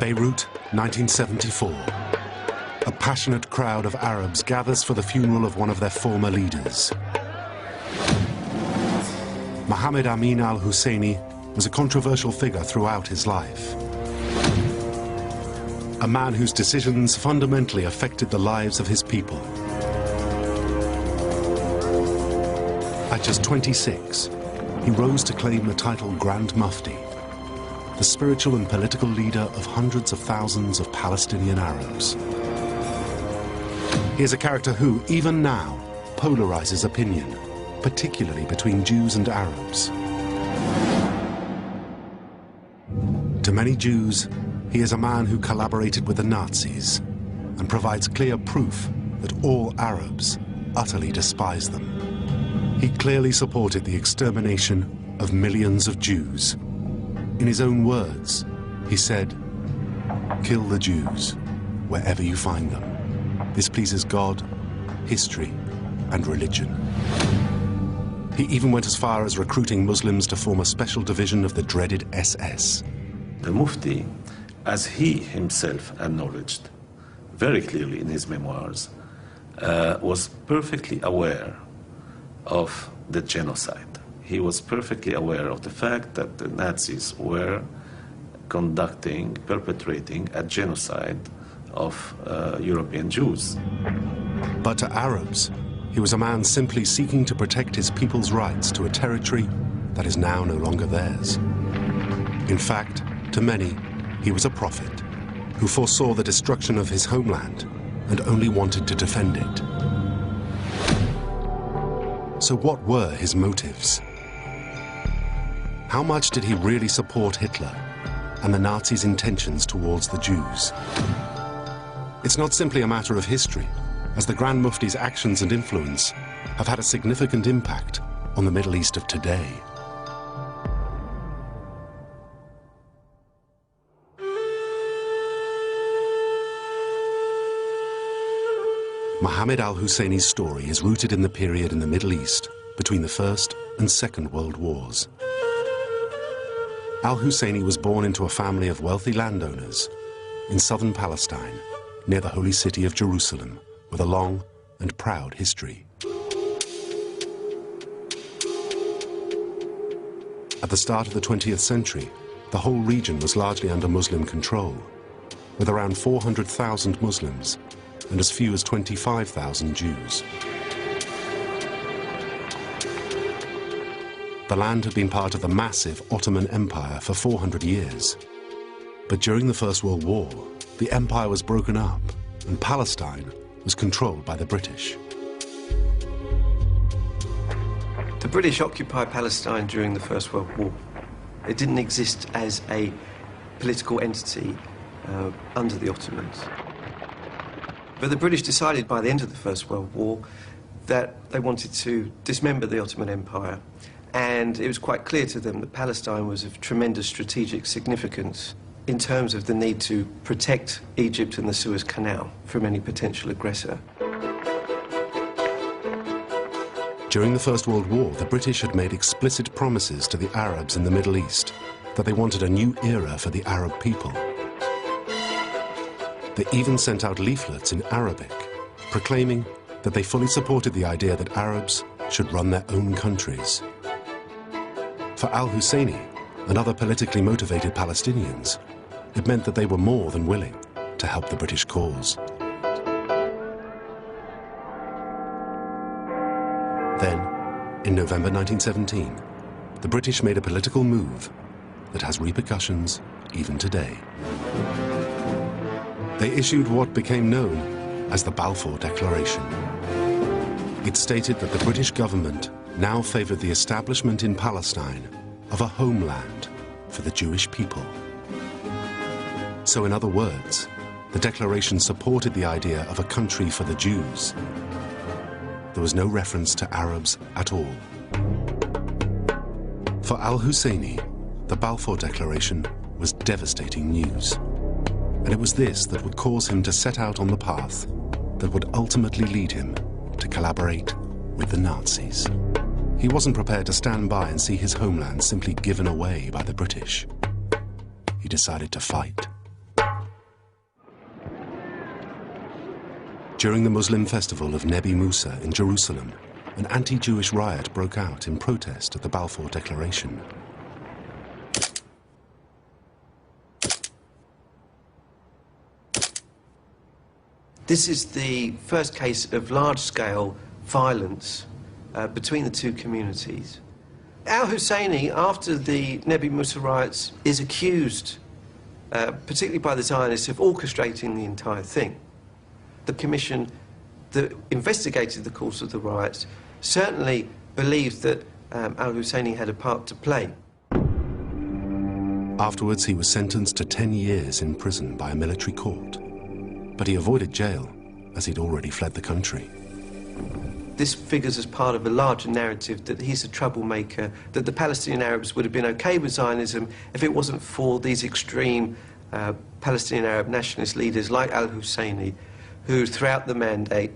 Beirut, 1974. A passionate crowd of Arabs gathers for the funeral of one of their former leaders. Mohammed Amin al-Husseini was a controversial figure throughout his life. A man whose decisions fundamentally affected the lives of his people. At just 26, he rose to claim the title Grand Mufti, the spiritual and political leader of hundreds of thousands of Palestinian Arabs. He is a character who, even now, polarizes opinion, particularly between Jews and Arabs. To many Jews, he is a man who collaborated with the Nazis and provides clear proof that all Arabs utterly despise them. He clearly supported the extermination of millions of Jews. In his own words, he said, "Kill the Jews wherever you find them. This pleases God, history, and religion." He even went as far as recruiting Muslims to form a special division of the dreaded SS. The Mufti, as he himself acknowledged very clearly in his memoirs, was perfectly aware of the genocide. He was perfectly aware of the fact that the Nazis were perpetrating a genocide of European Jews. But to Arabs, he was a man simply seeking to protect his people's rights to a territory that is now no longer theirs. In fact, to many, he was a prophet who foresaw the destruction of his homeland and only wanted to defend it. So what were his motives? How much did he really support Hitler and the Nazis' intentions towards the Jews? It's not simply a matter of history, as the Grand Mufti's actions and influence have had a significant impact on the Middle East of today. Mohammed al-Husseini's story is rooted in the period in the Middle East between the First and Second World Wars. Al-Husseini was born into a family of wealthy landowners in southern Palestine, near the holy city of Jerusalem, with a long and proud history. At the start of the 20th century, the whole region was largely under Muslim control, with around 400,000 Muslims and as few as 25,000 Jews. The land had been part of the massive Ottoman Empire for 400 years. But during the First World War, the empire was broken up and Palestine was controlled by the British. The British occupied Palestine during the First World War. It didn't exist as a political entity under the Ottomans. But the British decided by the end of the First World War that they wanted to dismember the Ottoman Empire, and it was quite clear to them that Palestine was of tremendous strategic significance in terms of the need to protect Egypt and the Suez Canal from any potential aggressor. During the First World War, the British had made explicit promises to the Arabs in the Middle East that they wanted a new era for the Arab people. They even sent out leaflets in Arabic, proclaiming that they fully supported the idea that Arabs should run their own countries. For al-Husseini and other politically motivated Palestinians, it meant that they were more than willing to help the British cause. Then, in November 1917, the British made a political move that has repercussions even today. They issued what became known as the Balfour Declaration. It stated that the British government now favored the establishment in Palestine of a homeland for the Jewish people. So in other words, the declaration supported the idea of a country for the Jews. There was no reference to Arabs at all. For al-Husseini, the Balfour Declaration was devastating news. And it was this that would cause him to set out on the path that would ultimately lead him to collaborate with the Nazis. He wasn't prepared to stand by and see his homeland simply given away by the British. He decided to fight. During the Muslim festival of Nebi Musa in Jerusalem, an anti-Jewish riot broke out in protest at the Balfour Declaration. This is the first case of large-scale violence between the two communities. Al-Husseini, after the Nebi Musa riots, is accused, particularly by the Zionists, of orchestrating the entire thing. The commission that investigated the course of the riots certainly believed that Al-Husseini had a part to play. Afterwards, he was sentenced to 10 years in prison by a military court. But he avoided jail, as he'd already fled the country. This figures as part of a larger narrative that he's a troublemaker, that the Palestinian Arabs would have been okay with Zionism if it wasn't for these extreme Palestinian Arab nationalist leaders like Al-Husseini, who throughout the mandate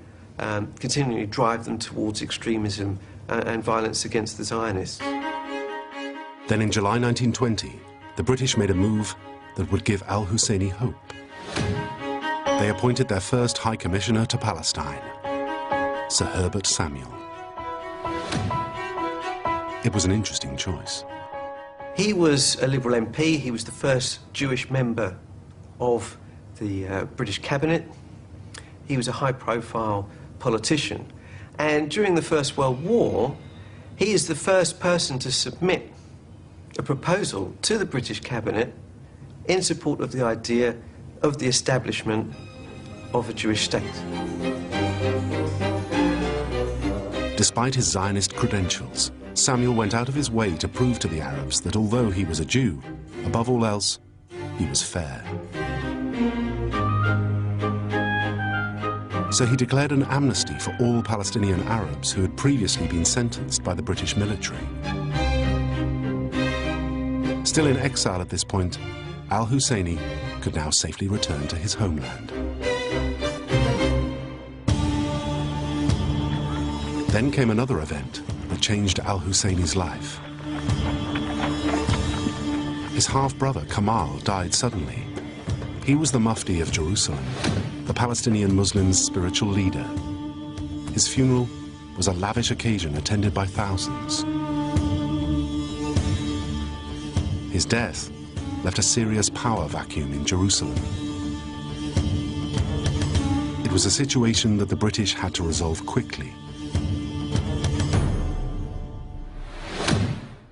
continually drive them towards extremism and violence against the Zionists. Then in July 1920, the British made a move that would give Al-Husseini hope. They appointed their first High Commissioner to Palestine, Sir Herbert Samuel. It was an interesting choice. He was a Liberal MP. He was the first Jewish member of the British cabinet. He was a high-profile politician. And during the First World War, he is the first person to submit a proposal to the British cabinet in support of the idea of the establishment of a Jewish state. Despite his Zionist credentials, Samuel went out of his way to prove to the Arabs that although he was a Jew, above all else, he was fair. So he declared an amnesty for all Palestinian Arabs who had previously been sentenced by the British military. Still in exile at this point, Al-Husseini could now safely return to his homeland. Then came another event that changed Al-Husseini's life. His half-brother Kamal died suddenly. He was the Mufti of Jerusalem, the Palestinian Muslims' spiritual leader. His funeral was a lavish occasion attended by thousands. His death left a serious power vacuum in Jerusalem. It was a situation that the British had to resolve quickly.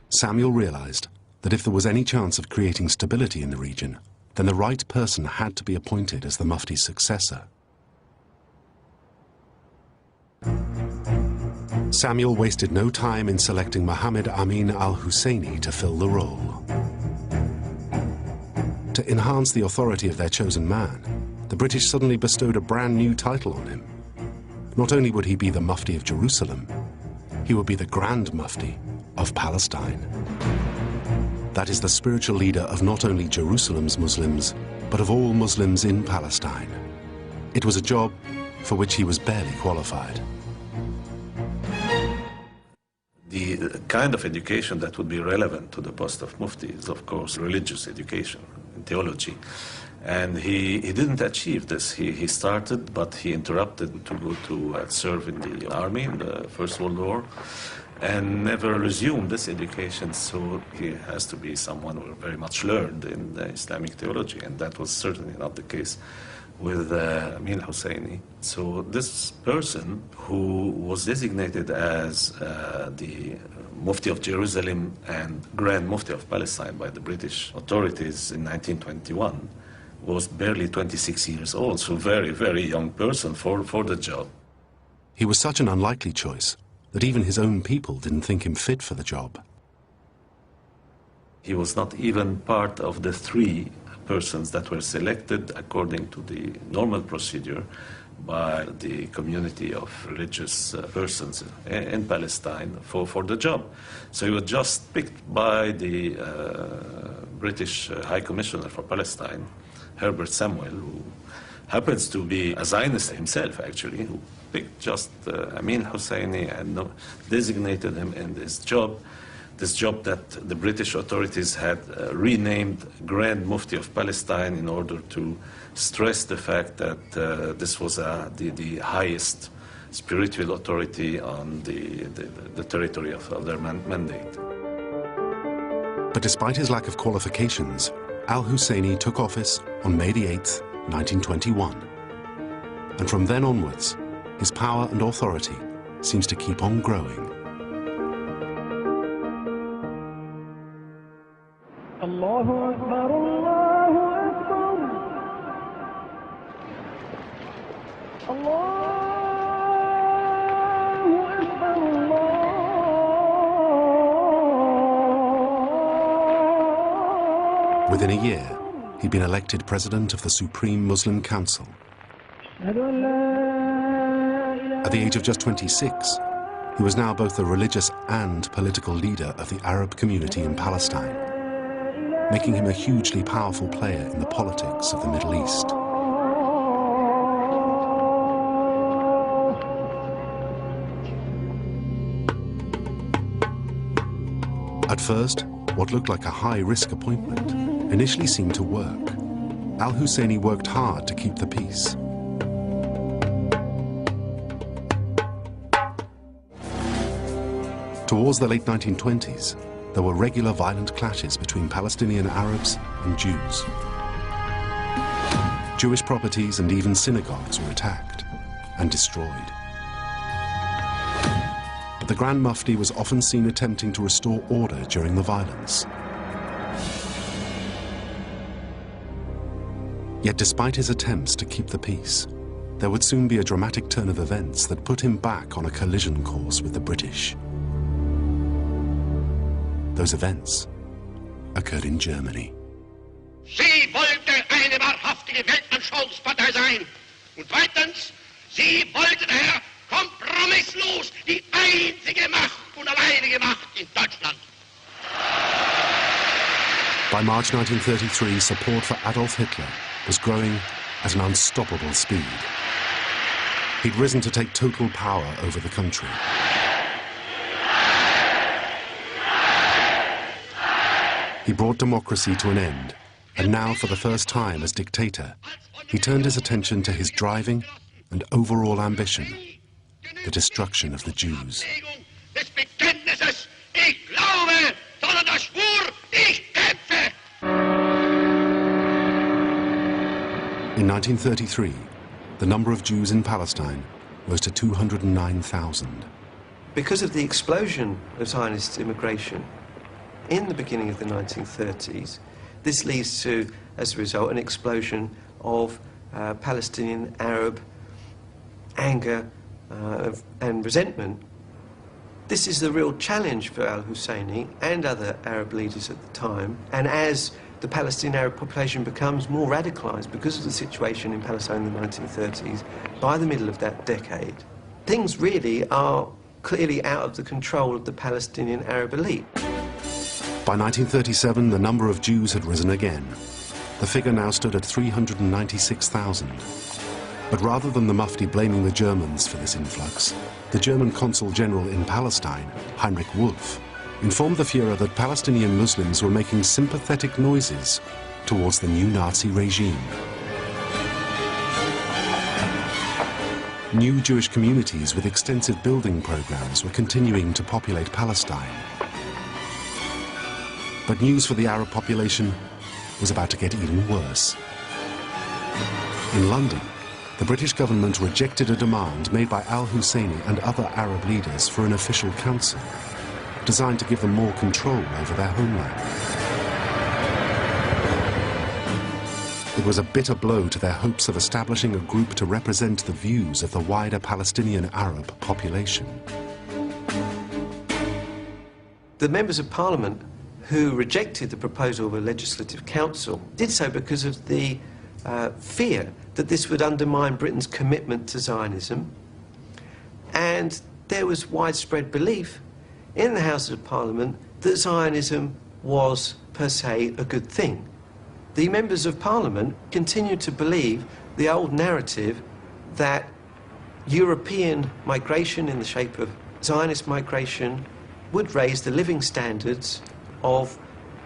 Samuel realized that if there was any chance of creating stability in the region, then the right person had to be appointed as the Mufti's successor. Samuel wasted no time in selecting Mohammed Amin al-Husseini to fill the role. To enhance the authority of their chosen man, the British suddenly bestowed a brand new title on him. Not only would he be the Mufti of Jerusalem, he would be the Grand Mufti of Palestine. That is the spiritual leader of not only Jerusalem's Muslims, but of all Muslims in Palestine. It was a job for which he was barely qualified. The kind of education that would be relevant to the post of Mufti is, of course, religious education, theology. And he didn't achieve this. He started, but he interrupted to go to serve in the army in the First World War, and never resumed this education. So he has to be someone who very much learned in Islamic theology, and that was certainly not the case with Amin Husseini. So this person who was designated as the Mufti of Jerusalem and Grand Mufti of Palestine by the British authorities in 1921 was barely 26 years old, so very, very young person for the job. He was such an unlikely choice that even his own people didn't think him fit for the job. He was not even part of the 3 persons that were selected according to the normal procedure by the community of religious persons in Palestine for the job. So he was just picked by the British High Commissioner for Palestine, Herbert Samuel, who happens to be a Zionist himself, actually, who picked just Amin Husseini and designated him in this job this job that the British authorities had renamed Grand Mufti of Palestine in order to stress the fact that this was the highest spiritual authority on the territory of their mandate. But despite his lack of qualifications, al-Husseini took office on May the 8th, 1921. And from then onwards, his power and authority seems to keep on growing. Allahu Akbar, Allahu Akbar. Allahu Akbar, Allah. Within a year, he'd been elected president of the Supreme Muslim Council. At the age of just 26, he was now both the religious and political leader of the Arab community in Palestine, making him a hugely powerful player in the politics of the Middle East. At first, what looked like a high-risk appointment initially seemed to work. Al-Husseini worked hard to keep the peace. Towards the late 1920s, there were regular violent clashes between Palestinian Arabs and Jews. Jewish properties and even synagogues were attacked and destroyed. But the Grand Mufti was often seen attempting to restore order during the violence. Yet despite his attempts to keep the peace, there would soon be a dramatic turn of events that put him back on a collision course with the British. Those events occurred in Germany. Sie wollte eine wahrhaftige Weltanschauungspartei sein. Und zweitens, sie wollte daher kompromisslos die einzige Macht und alleinige Macht in Deutschland. By March 1933, support for Adolf Hitler was growing at an unstoppable speed. He'd risen to take total power over the country. He brought democracy to an end, and now, for the first time as dictator, he turned his attention to his driving and overall ambition, the destruction of the Jews. In 1933, the number of Jews in Palestine rose to 209,000. Because of the explosion of Zionist immigration in the beginning of the 1930s, this leads to, as a result, an explosion of Palestinian Arab anger and resentment. This is the real challenge for al-Husseini and other Arab leaders at the time, and as the Palestinian Arab population becomes more radicalised because of the situation in Palestine in the 1930s, by the middle of that decade, things really are clearly out of the control of the Palestinian Arab elite. By 1937, the number of Jews had risen again. The figure now stood at 396,000. But rather than the Mufti blaming the Germans for this influx, the German consul general in Palestine, Heinrich Wolf, informed the Führer that Palestinian Muslims were making sympathetic noises towards the new Nazi regime. New Jewish communities with extensive building programs were continuing to populate Palestine. But news for the Arab population was about to get even worse. In London, the British government rejected a demand made by al-Husseini and other Arab leaders for an official council, designed to give them more control over their homeland. It was a bitter blow to their hopes of establishing a group to represent the views of the wider Palestinian Arab population. The members of Parliament who rejected the proposal of a legislative council did so because of the fear that this would undermine Britain's commitment to Zionism, and there was widespread belief in the Houses of Parliament that Zionism was per se a good thing. The members of Parliament continued to believe the old narrative that European migration in the shape of Zionist migration would raise the living standards of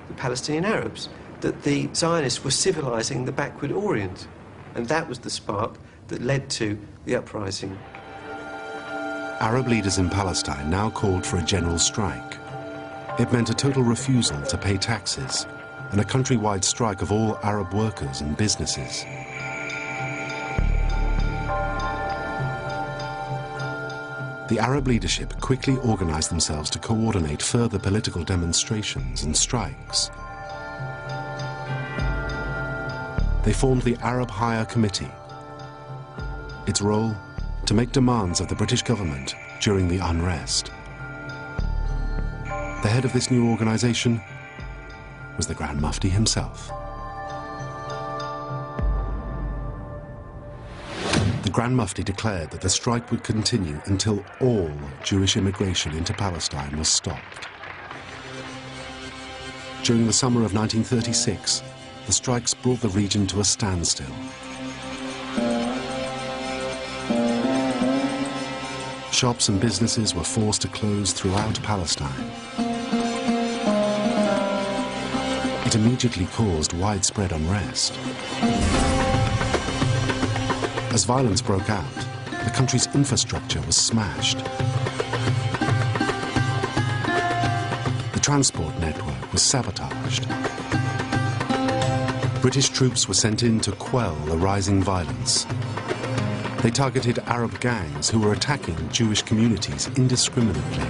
the Palestinian Arabs, that the Zionists were civilizing the backward Orient. And that was the spark that led to the uprising. Arab leaders in Palestine now called for a general strike. It meant a total refusal to pay taxes and a countrywide strike of all Arab workers and businesses. The Arab leadership quickly organized themselves to coordinate further political demonstrations and strikes. They formed the Arab Higher Committee. Its role, to make demands of the British government during the unrest. The head of this new organization was the Grand Mufti himself. The Grand Mufti declared that the strike would continue until all Jewish immigration into Palestine was stopped. During the summer of 1936, the strikes brought the region to a standstill. Shops and businesses were forced to close throughout Palestine. It immediately caused widespread unrest. As violence broke out, the country's infrastructure was smashed. The transport network was sabotaged. British troops were sent in to quell the rising violence. They targeted Arab gangs who were attacking Jewish communities indiscriminately.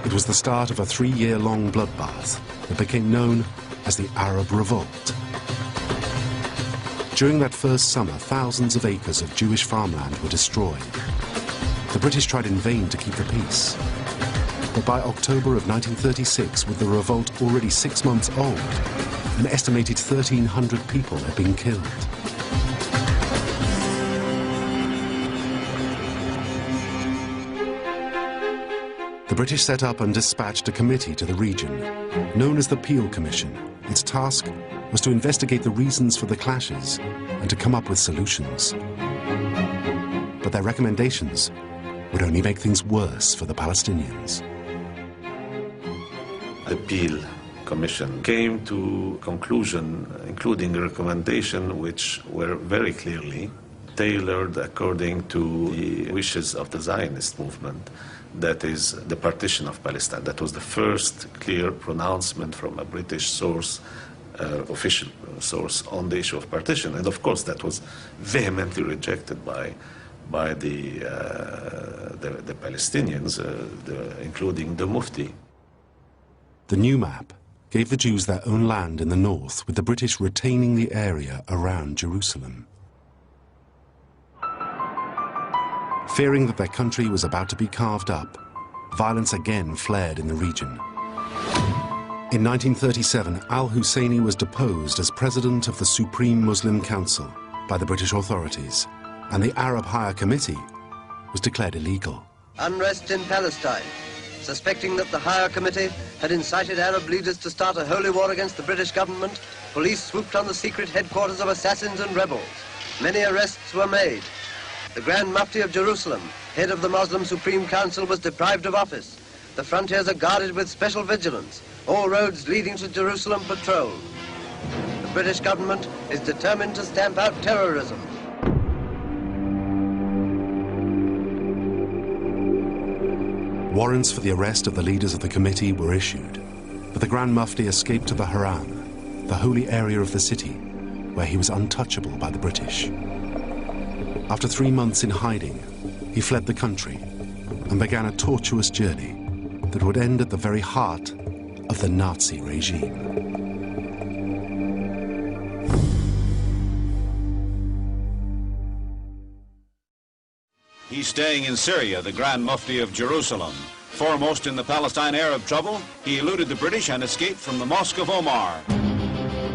It was the start of a 3-year-long bloodbath that became known as the Arab Revolt. During that first summer, thousands of acres of Jewish farmland were destroyed. The British tried in vain to keep the peace. But by October of 1936, with the revolt already 6 months old, an estimated 1,300 people had been killed. The British set up and dispatched a committee to the region, known as the Peel Commission. Its task was to investigate the reasons for the clashes and to come up with solutions. But their recommendations would only make things worse for the Palestinians. The Peel Commission came to conclusion, including a recommendation which were very clearly tailored according to the wishes of the Zionist movement, that is the partition of Palestine. That was the first clear pronouncement from a British source, official source, on the issue of partition. And of course that was vehemently rejected by the Palestinians, including the Mufti. The new map gave the Jews their own land in the north, with the British retaining the area around Jerusalem. Fearing that their country was about to be carved up, violence again flared in the region. In 1937, al-Husseini was deposed as president of the Supreme Muslim Council by the British authorities, and the Arab Higher Committee was declared illegal. Unrest in Palestine. Suspecting that the Higher Committee had incited Arab leaders to start a holy war against the British government, police swooped on the secret headquarters of assassins and rebels. Many arrests were made. The Grand Mufti of Jerusalem, head of the Muslim Supreme Council, was deprived of office. The frontiers are guarded with special vigilance. All roads leading to Jerusalem patrolled. The British government is determined to stamp out terrorism. Warrants for the arrest of the leaders of the committee were issued, but the Grand Mufti escaped to the Haram, the holy area of the city, where he was untouchable by the British. After 3 months in hiding, he fled the country and began a tortuous journey that would end at the very heart of the Nazi regime. He's staying in Syria, the Grand Mufti of Jerusalem. Foremost in the Palestine-Arab trouble, he eluded the British and escaped from the Mosque of Omar.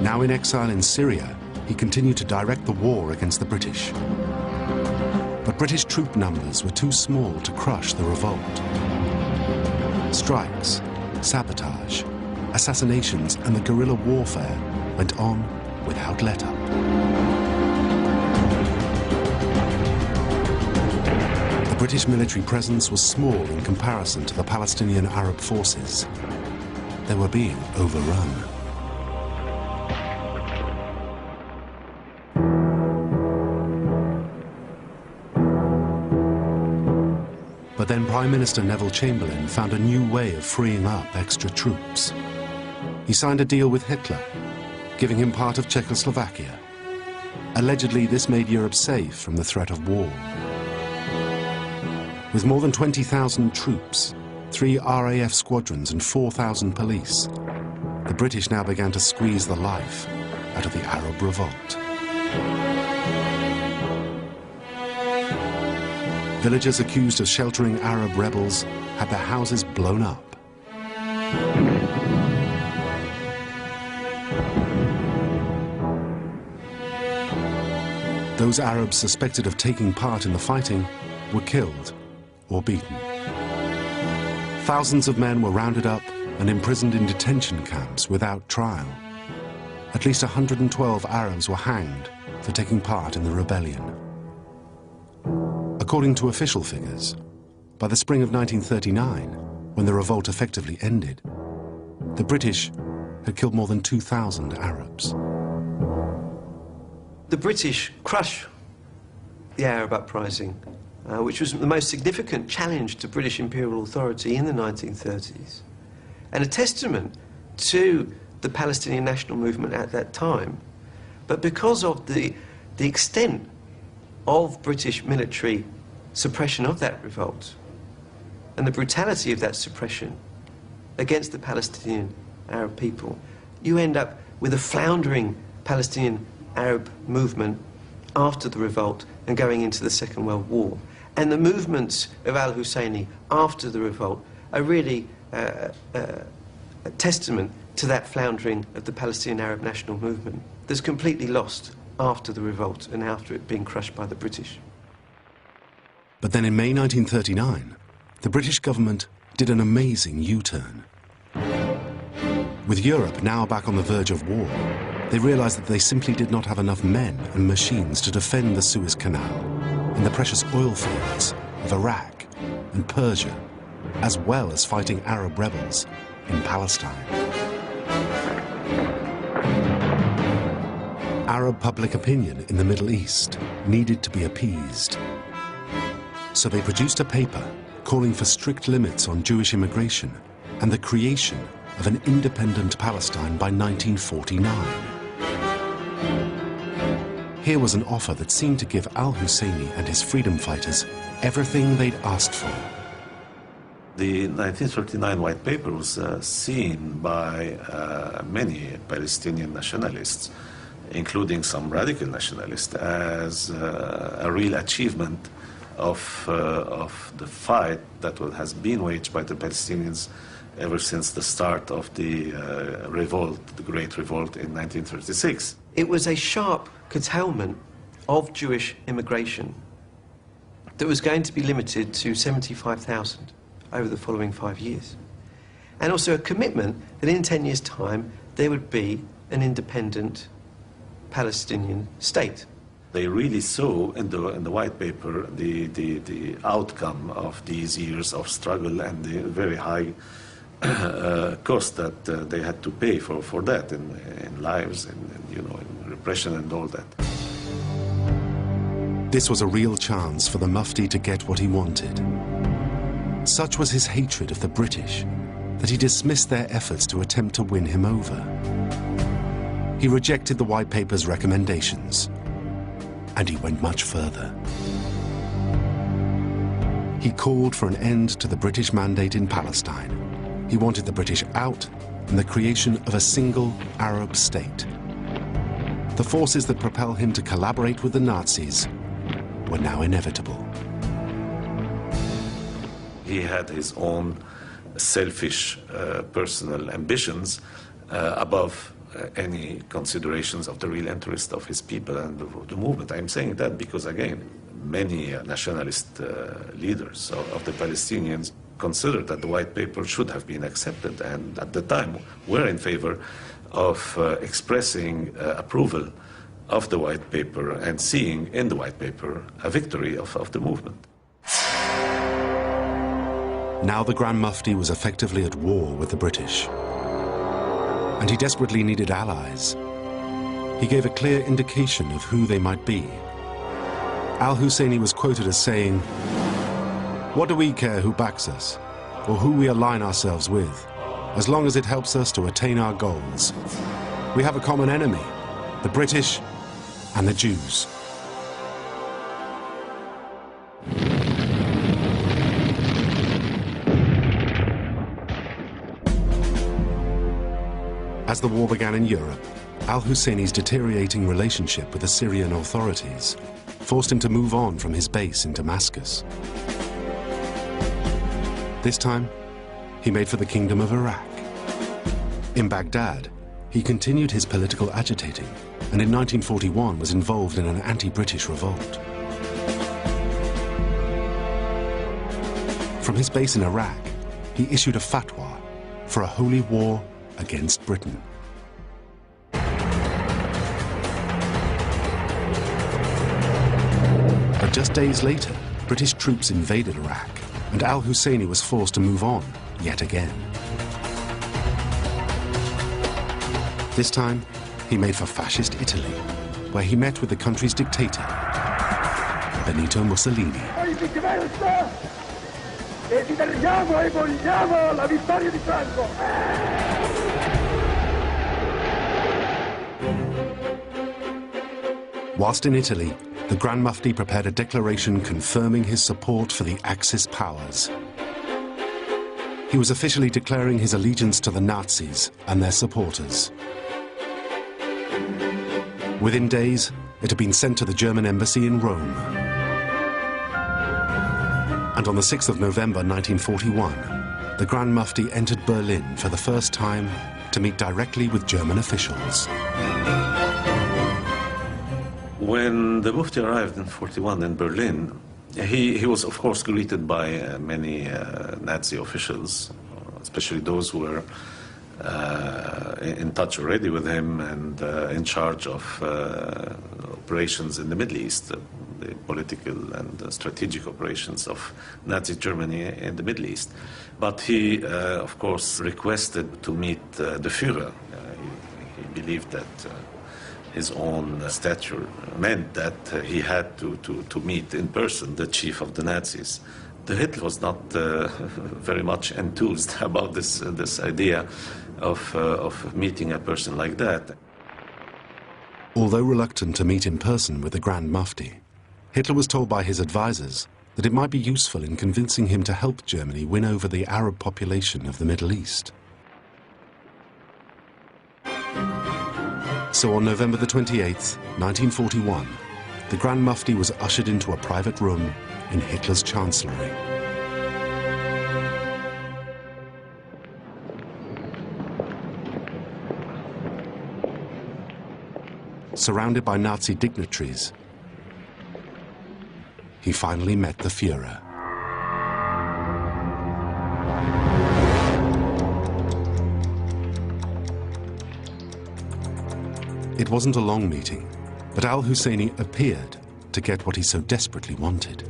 Now in exile in Syria, he continued to direct the war against the British. But British troop numbers were too small to crush the revolt. Strikes, sabotage, assassinations, and the guerrilla warfare went on without let-up. British military presence was small in comparison to the Palestinian Arab forces. They were being overrun. But then Prime Minister Neville Chamberlain found a new way of freeing up extra troops. He signed a deal with Hitler, giving him part of Czechoslovakia. Allegedly, this made Europe safe from the threat of war. With more than 20,000 troops, 3 RAF squadrons and 4,000 police, the British now began to squeeze the life out of the Arab revolt. Villagers accused of sheltering Arab rebels had their houses blown up. Those Arabs suspected of taking part in the fighting were killed or beaten. Thousands of men were rounded up and imprisoned in detention camps without trial. At least 112 Arabs were hanged for taking part in the rebellion. According to official figures, by the spring of 1939, when the revolt effectively ended, the British had killed more than 2,000 Arabs. The British crush the Arab uprising, which was the most significant challenge to British imperial authority in the 1930s, and a testament to the Palestinian national movement at that time. But because of the extent of British military suppression of that revolt and the brutality of that suppression against the Palestinian Arab people, you end up with a floundering Palestinian Arab movement after the revolt and going into the Second World War. And the movements of al-Husseini after the revolt are really a testament to that floundering of the Palestinian Arab national movement that's completely lost after the revolt and after it being crushed by the British. But then in May 1939, the British government did an amazing U-turn. With Europe now back on the verge of war, they realized that they simply did not have enough men and machines to defend the Suez Canal and the precious oil fields of Iraq and Persia, as well as fighting Arab rebels in Palestine. Arab public opinion in the Middle East needed to be appeased. So they produced a paper calling for strict limits on Jewish immigration and the creation of an independent Palestine by 1949. Here was an offer that seemed to give al-Husseini and his freedom fighters everything they'd asked for. The 1939 White Paper was seen by many Palestinian nationalists, including some radical nationalists, as a real achievement of the fight that has been waged by the Palestinians ever since the start of the revolt, the Great Revolt in 1936. It was a sharp curtailment of Jewish immigration that was going to be limited to 75,000 over the following 5 years. And also a commitment that in 10 years' time there would be an independent Palestinian state. They really saw in the White Paper the outcome of these years of struggle and the very high cost that they had to pay for that in lives and you know, in repression and all that. This was a real chance for the Mufti to get what he wanted. Such was his hatred of the British that he dismissed their efforts to attempt to win him over. He rejected the White Paper's recommendations, and he went much further. He called for an end to the British mandate in Palestine. He wanted the British out and the creation of a single Arab state. The forces that propel him to collaborate with the Nazis were now inevitable. He had his own selfish personal ambitions above any considerations of the real interest of his people and the movement. I'm saying that because, again, many nationalist leaders of the Palestinians considered that the White Paper should have been accepted, and at the time were in favor of expressing approval of the White Paper and seeing in the White Paper a victory of the movement. Now the Grand Mufti was effectively at war with the British, and he desperately needed allies. He gave a clear indication of who they might be. Al-Husseini was quoted as saying, "What do we care who backs us, or who we align ourselves with, as long as it helps us to attain our goals? We have a common enemy, the British and the Jews." As the war began in Europe, Al-Husseini's deteriorating relationship with the Syrian authorities forced him to move on from his base in Damascus. This time, he made for the Kingdom of Iraq. In Baghdad, he continued his political agitating, and in 1941 was involved in an anti-British revolt. From his base in Iraq, he issued a fatwa for a holy war against Britain. But just days later, British troops invaded Iraq, and Al-Husseini was forced to move on yet again. This time, he made for fascist Italy, where he met with the country's dictator, Benito Mussolini. Whilst in Italy, the Grand Mufti prepared a declaration confirming his support for the Axis powers. He was officially declaring his allegiance to the Nazis and their supporters. Within days, it had been sent to the German embassy in Rome. And on the 6th of November 1941, the Grand Mufti entered Berlin for the first time to meet directly with German officials. When the Mufti arrived in 1941 in Berlin, he was, of course, greeted by many Nazi officials, especially those who were in touch already with him and in charge of operations in the Middle East, the political and strategic operations of Nazi Germany in the Middle East. But he, of course, requested to meet the Führer. He believed that his own stature meant that he had to meet in person the chief of the Nazis. The Hitler was not very much enthused about this idea of meeting a person like that. Although reluctant to meet in person with the Grand Mufti, Hitler was told by his advisors that it might be useful in convincing him to help Germany win over the Arab population of the Middle East. So on November the 28th, 1941, the Grand Mufti was ushered into a private room in Hitler's chancellery. Surrounded by Nazi dignitaries, he finally met the Führer. It wasn't a long meeting, but Al-Husseini appeared to get what he so desperately wanted.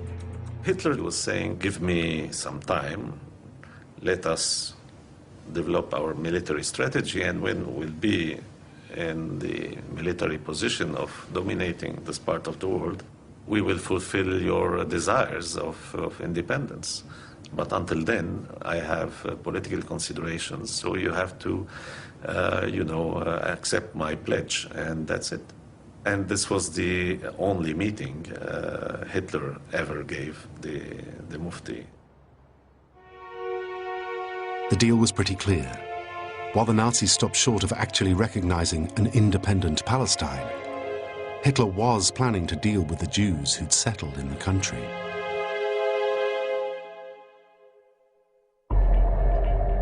Hitler was saying, give me some time, let us develop our military strategy, and when we'll be in the military position of dominating this part of the world, we will fulfill your desires of independence. But until then, I have political considerations, so you have to accept my pledge, and that's it. And this was the only meeting Hitler ever gave the Mufti. The deal was pretty clear. While the Nazis stopped short of actually recognizing an independent Palestine, Hitler was planning to deal with the Jews who'd settled in the country.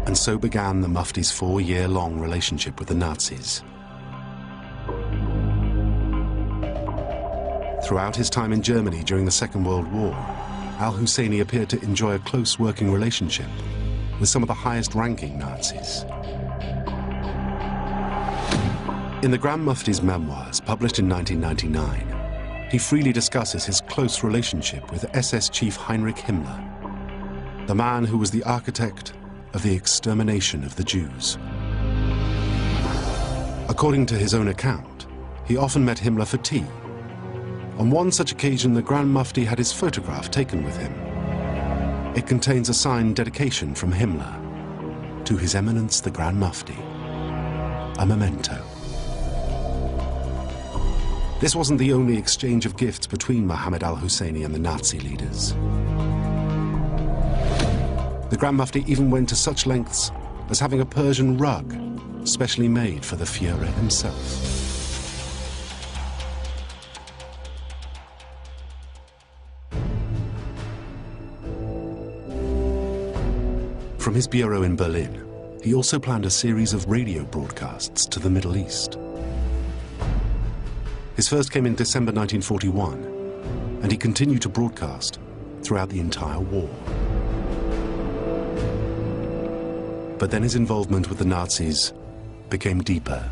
And so began the Mufti's 4-year-long relationship with the Nazis. Throughout his time in Germany during the Second World War, Al-Husseini appeared to enjoy a close working relationship with some of the highest-ranking Nazis. In the Grand Mufti's memoirs, published in 1999, he freely discusses his close relationship with SS Chief Heinrich Himmler. the man who was the architect of the extermination of the Jews. According to his own account, he often met Himmler for tea. On one such occasion, the Grand Mufti had his photograph taken with him. It contains a signed dedication from Himmler to His Eminence the Grand Mufti, a memento. This wasn't the only exchange of gifts between Mohammed al-Husseini and the Nazi leaders. The Grand Mufti even went to such lengths as having a Persian rug specially made for the Führer himself. From his bureau in Berlin, he also planned a series of radio broadcasts to the Middle East. His first came in December 1941, and he continued to broadcast throughout the entire war. But then his involvement with the Nazis became deeper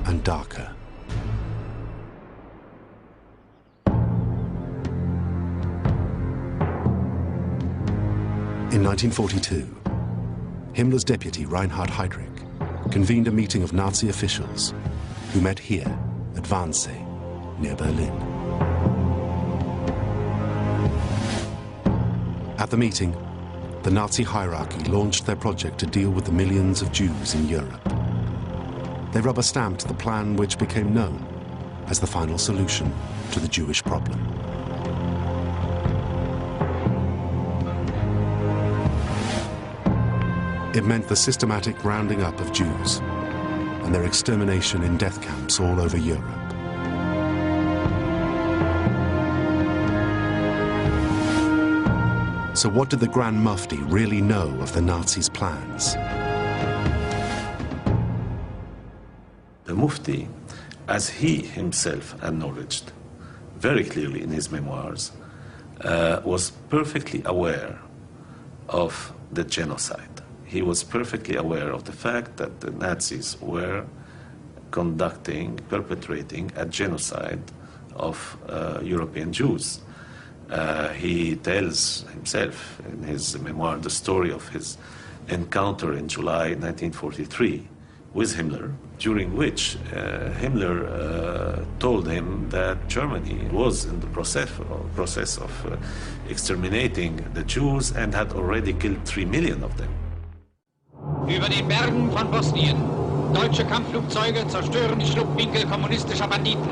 and darker. In 1942, Himmler's deputy Reinhard Heydrich convened a meeting of Nazi officials who met here at Wannsee, near Berlin. At the meeting, the Nazi hierarchy launched their project to deal with the millions of Jews in Europe. They rubber-stamped the plan which became known as the final solution to the Jewish problem. It meant the systematic rounding up of Jews and their extermination in death camps all over Europe. So what did the Grand Mufti really know of the Nazis' plans? The Mufti, as he himself acknowledged very clearly in his memoirs, was perfectly aware of the genocide. He was perfectly aware of the fact that the Nazis were perpetrating a genocide of European Jews. He tells himself in his memoir the story of his encounter in July 1943 with Himmler, during which Himmler told him that Germany was in the process of exterminating the Jews and had already killed 3 million of them. Über den Bergen von Bosnien. Deutsche Kampfflugzeuge zerstören die Schlupfwinkel kommunistischer Banditen.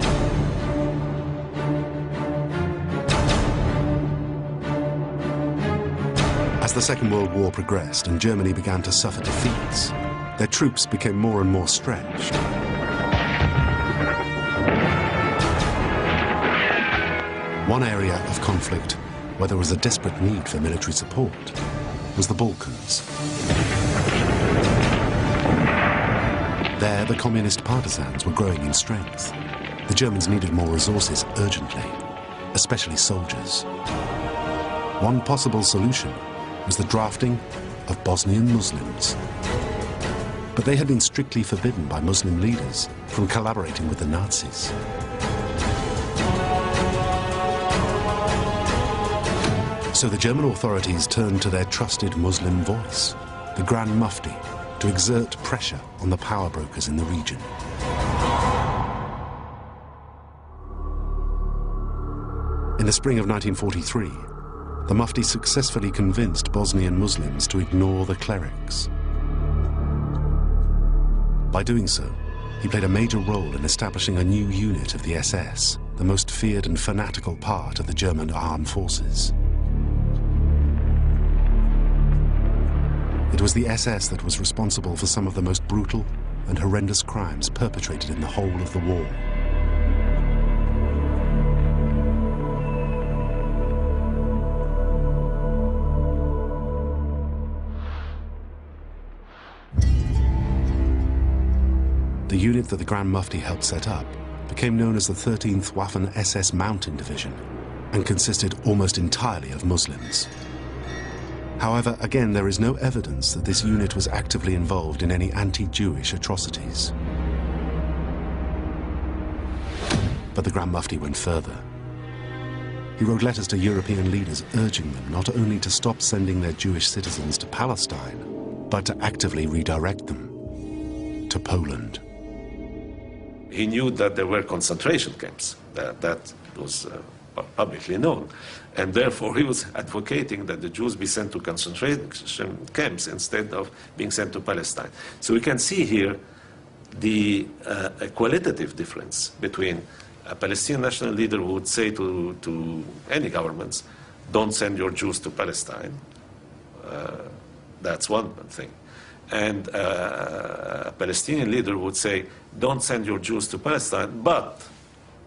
As the Second World War progressed and Germany began to suffer defeats, their troops became more and more stretched. One area of conflict where there was a desperate need for military support was the Balkans. There, the communist partisans were growing in strength. The Germans needed more resources urgently, especially soldiers. One possible solution was the drafting of Bosnian Muslims. But they had been strictly forbidden by Muslim leaders from collaborating with the Nazis. So the German authorities turned to their trusted Muslim voice, the Grand Mufti, to exert pressure on the power brokers in the region. In the spring of 1943, the Mufti successfully convinced Bosnian Muslims to ignore the clerics. By doing so, he played a major role in establishing a new unit of the SS, the most feared and fanatical part of the German armed forces. It was the SS that was responsible for some of the most brutal and horrendous crimes perpetrated in the whole of the war. The unit that the Grand Mufti helped set up became known as the 13th Waffen-SS Mountain Division and consisted almost entirely of Muslims. However, again, there is no evidence that this unit was actively involved in any anti-Jewish atrocities. But the Grand Mufti went further. He wrote letters to European leaders urging them not only to stop sending their Jewish citizens to Palestine, but to actively redirect them to Poland. He knew that there were concentration camps. That was publicly known. And therefore he was advocating that the Jews be sent to concentration camps instead of being sent to Palestine. So we can see here the qualitative difference between a Palestinian national leader who would say to any governments, don't send your Jews to Palestine. That's one thing. And a Palestinian leader would say, don't send your Jews to Palestine, but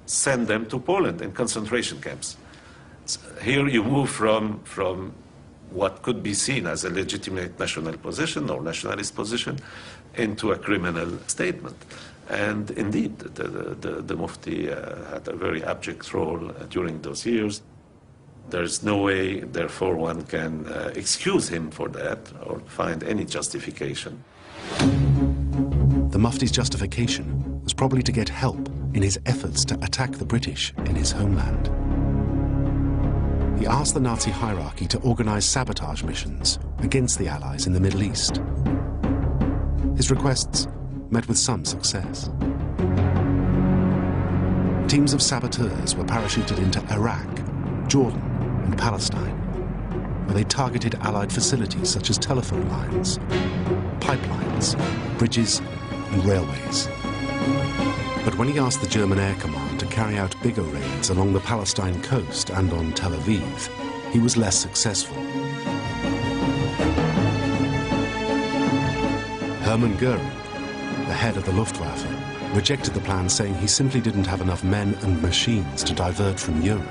send them to Poland in concentration camps. So here you move from what could be seen as a legitimate national position or nationalist position into a criminal statement. And indeed, the Mufti had a very abject role during those years. There's no way, therefore, one can excuse him for that or find any justification. The Mufti's justification was probably to get help in his efforts to attack the British in his homeland. He asked the Nazi hierarchy to organize sabotage missions against the Allies in the Middle East. His requests met with some success. Teams of saboteurs were parachuted into Iraq, Jordan, and Palestine, where they targeted Allied facilities such as telephone lines, pipelines, bridges, and railways. But when he asked the German Air Command to carry out bigger raids along the Palestine coast and on Tel Aviv, he was less successful. Hermann Goering, the head of the Luftwaffe, rejected the plan, saying he simply didn't have enough men and machines to divert from Europe.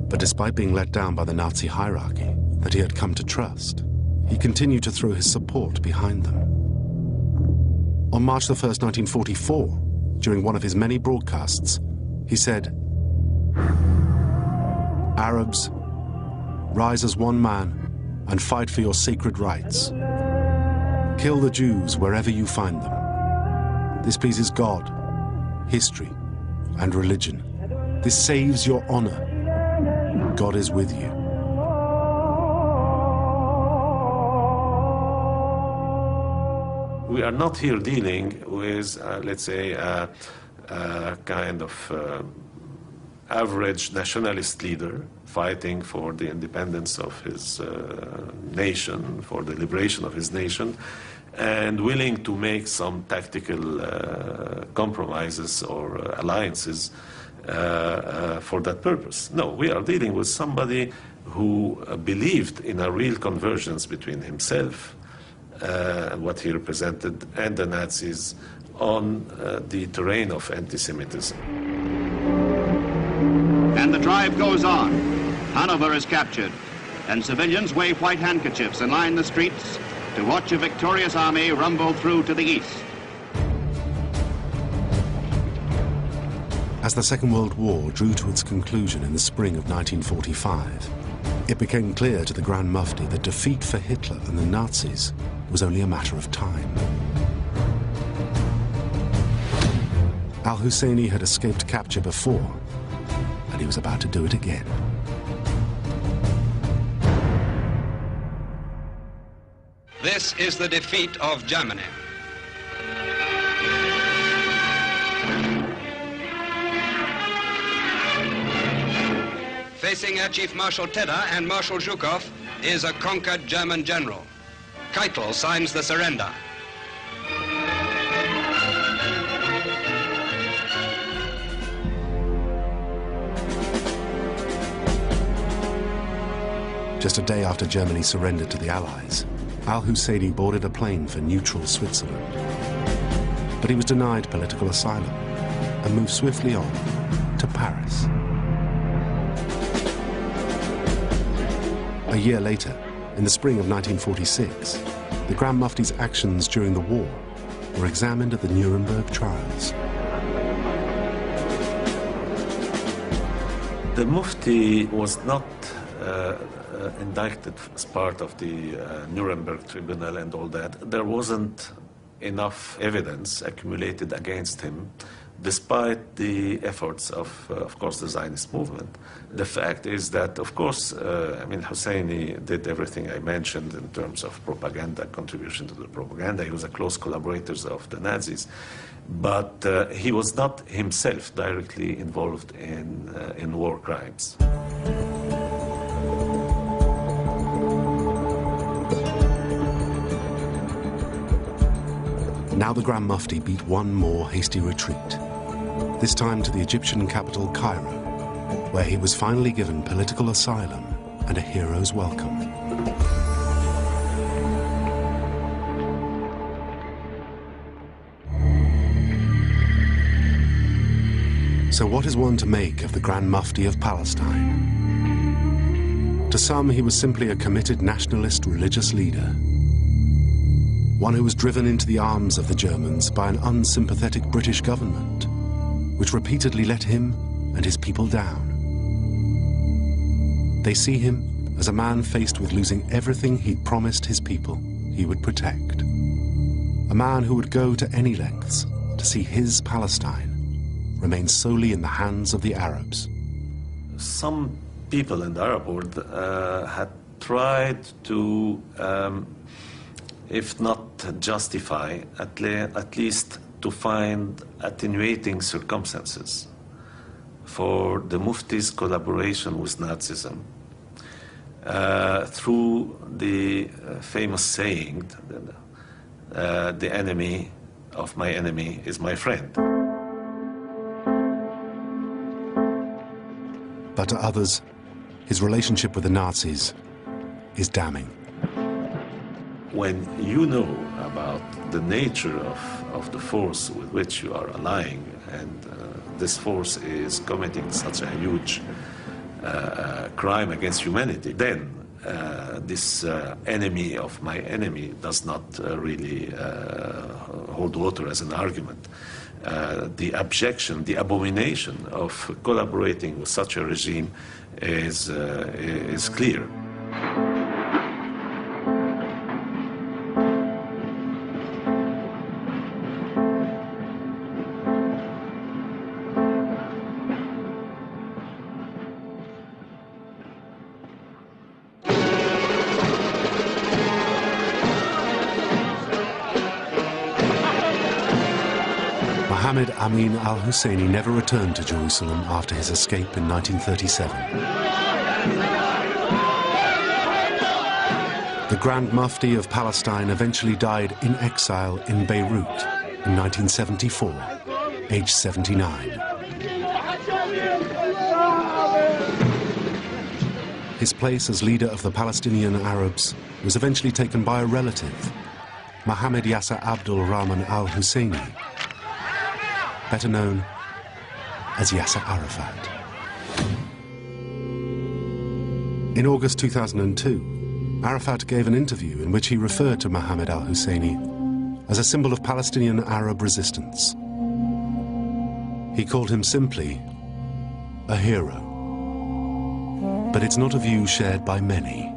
But despite being let down by the Nazi hierarchy that he had come to trust, he continued to throw his support behind them. On March 1st, 1944, during one of his many broadcasts, he said, "Arabs, rise as one man and fight for your sacred rights. Kill the Jews wherever you find them. This pleases God, history, and religion. This saves your honor. God is with you." We are not here dealing with, let's say, a kind of average nationalist leader fighting for the independence of his nation, for the liberation of his nation, and willing to make some tactical compromises or alliances for that purpose. No, we are dealing with somebody who believed in a real convergence between himself and what he represented and the Nazis on the terrain of anti-Semitism. And the drive goes on. Hanover is captured, and civilians wave white handkerchiefs and line the streets to watch a victorious army rumble through to the east. As the Second World War drew to its conclusion in the spring of 1945, it became clear to the Grand Mufti that defeat for Hitler and the Nazis was only a matter of time. Al-Husseini had escaped capture before, and he was about to do it again. This is the defeat of Germany. Facing Air Chief Marshal Tedder and Marshal Zhukov is a conquered German general. Keitel signs the surrender. Just a day after Germany surrendered to the Allies, Al-Husseini boarded a plane for neutral Switzerland. But he was denied political asylum and moved swiftly on to Paris. A year later, in the spring of 1946, the Grand Mufti's actions during the war were examined at the Nuremberg trials. The Mufti was not indicted as part of the Nuremberg tribunal and all that. There wasn't enough evidence accumulated against him, despite the efforts of course, the Zionist movement. The fact is that, of course, Husseini did everything I mentioned in terms of propaganda, contribution to the propaganda. He was a close collaborator of the Nazis, but he was not himself directly involved in war crimes. Now the Grand Mufti beat one more hasty retreat, this time to the Egyptian capital Cairo, where he was finally given political asylum and a hero's welcome. So what is one to make of the Grand Mufti of Palestine? To some, he was simply a committed nationalist religious leader, one who was driven into the arms of the Germans by an unsympathetic British government, which repeatedly let him and his people down. They see him as a man faced with losing everything he'd promised his people he would protect. A man who would go to any lengths to see his Palestine remain solely in the hands of the Arabs. Some people in the Arab world had tried to if not justify, at least to find attenuating circumstances for the Mufti's collaboration with Nazism through the famous saying, the enemy of my enemy is my friend. But to others, his relationship with the Nazis is damning. When you know about the nature of the force with which you are allying, and this force is committing such a huge crime against humanity, then this enemy of my enemy does not really hold water as an argument. The abjection, the abomination of collaborating with such a regime is clear. Amin al-Husseini never returned to Jerusalem after his escape in 1937. The Grand Mufti of Palestine eventually died in exile in Beirut in 1974, aged 79. His place as leader of the Palestinian Arabs was eventually taken by a relative, Mohammed Yasser Abdul Rahman al-Husseini, better known as Yasser Arafat. In August 2002, Arafat gave an interview in which he referred to Mohammed al-Husseini as a symbol of Palestinian Arab resistance. He called him simply a hero. But it's not a view shared by many.